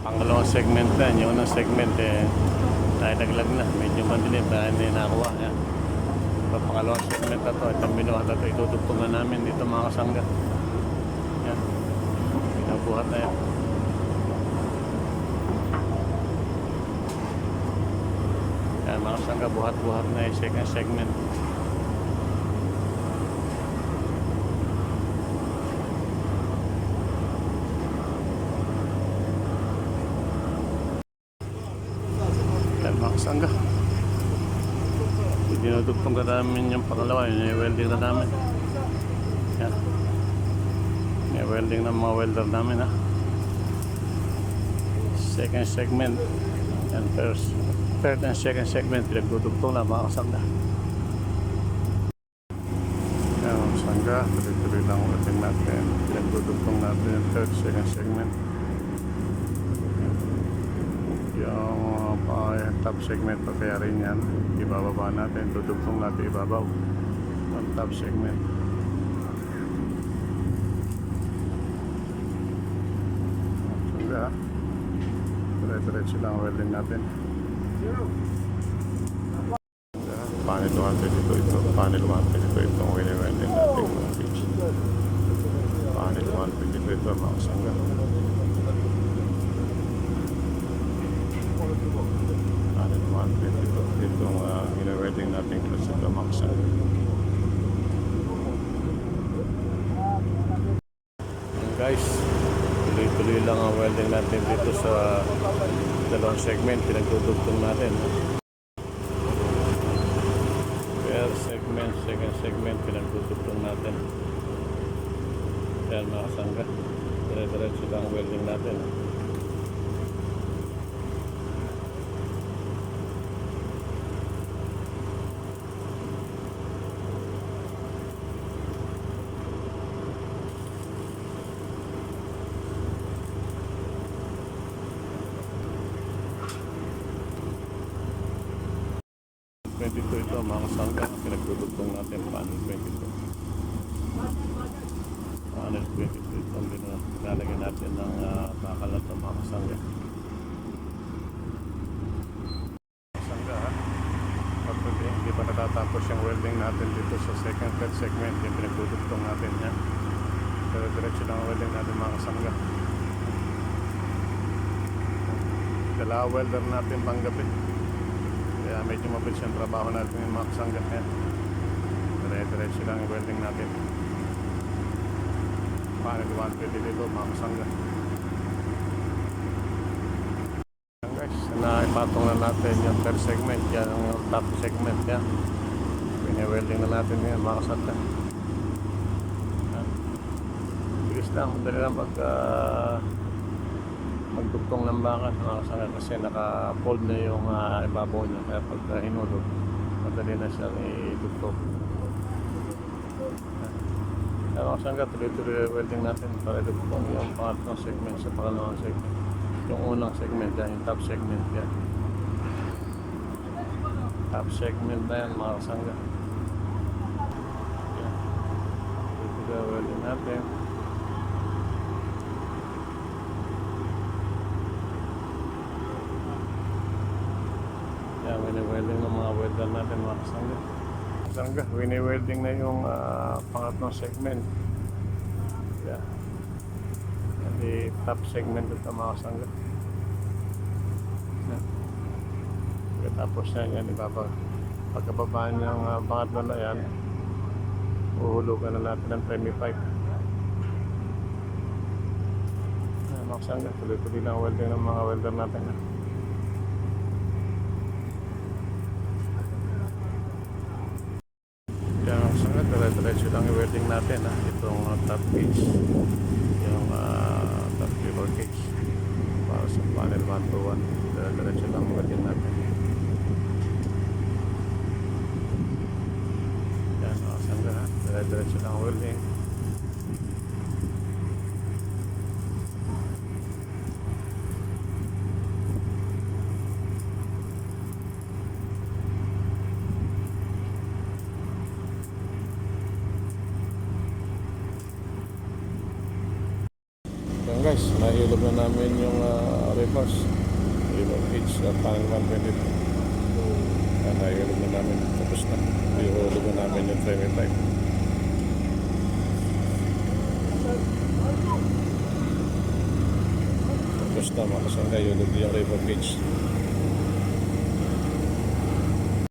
Pangalawang segment na. Yung unang segment nalaglag na. Medyo madilim dahil hindi nakuha. Yan. So, pangalawang segment na to. Itong binuhat na to. Itutugtong na namin dito mga kasangga. Yan. Pinabuhat na yan. Yan mga kasangga. Buhat-buhat na yung second segment. Mga kasangga, dinudugtong ka namin yung pangalawa, yung welding na namin. Yan, may welding ng mga welder namin ha. Second segment and third and second segment pinagdudugtong na mga kasangga. Yan mga kasangga, tuloy-tuloy lang welding natin, pinagdudugtong natin yung third second segment. Yung top segment pa kaya rin yan, ibababa natin, dudugtong natin ibabaw ang top segment. Sanga, dire-diretso lang welding natin. Panel 122 ito, panel 122 itong welding natin mga pitch. Panel 122 ito mga sangga. Itong ina-welding natin klase ito mga kasangga. Guys, tuloy-tuloy lang ang welding natin dito sa dalawang segment pinagdudugtong natin. First segment, second segment pinagdudugtong natin. Yan mga kasangga, dire-diretso lang ang welding natin. Ito mga kasangga, pinagdudugtong natin panel 22. Panel 22 ito ang lalagyan natin ng bakal na ito mga kasangga. Kasangga ha, pag hindi pa natatapos yung welding natin dito sa second third segment, yung pinagdudugtong natin yan. Pero diretso lang ang welding natin mga kasangga. Dalawa welder natin panggabi. Kaya medyo mabilis yung trabaho natin yung mga kasangga. Dire-diretso lang yung welding natin. Panel 120 dito mga kasangga. Guys, naipatong na natin yung third segment. Yan ang top segment. Yan. Pina-welding na natin yan mga kasangga. Bilis lang. Madali lang magdugtong ng bakal mga kasangga kasi naka-fold na yung ibabaw niya, kaya pag hinulog madali na siya idugtong. Kaya mga kasangga, tuloy-tuloy welding natin para idugtong yung pangatlong segment sa pangalawang segment. Yung unang segment yan, yung top segment yan. Top segment na yan mga kasangga. Tuloy-tuloy welding natin. Wini-welding ng mga welder natin mga kasangga. Kasangga, wini-welding na yung pangatlong segment. Yeah. Hindi top segment ito mga kasangga. Yeah. Tapos yan, pagkababaan yung pangatlo na yan, uhulugan na natin ng 25. Mga kasangga, tuloy-tuloy lang welding ng mga welder natin. Dire-diretso lang yung welding natin ha. Itong top gauge, yung top lever gauge para sa panel 121. Dire-diretso lang yung welding natin. Yan mga kasangga ha, dire-diretso lang yung welding. Guys, nahilog na namin yung bypass. River Beach sa Panel 122. Nahihulog na namin. Tapos na. Nahihulog na namin yung 25. Tapos na mga kasangga. Hulog yung River Beach.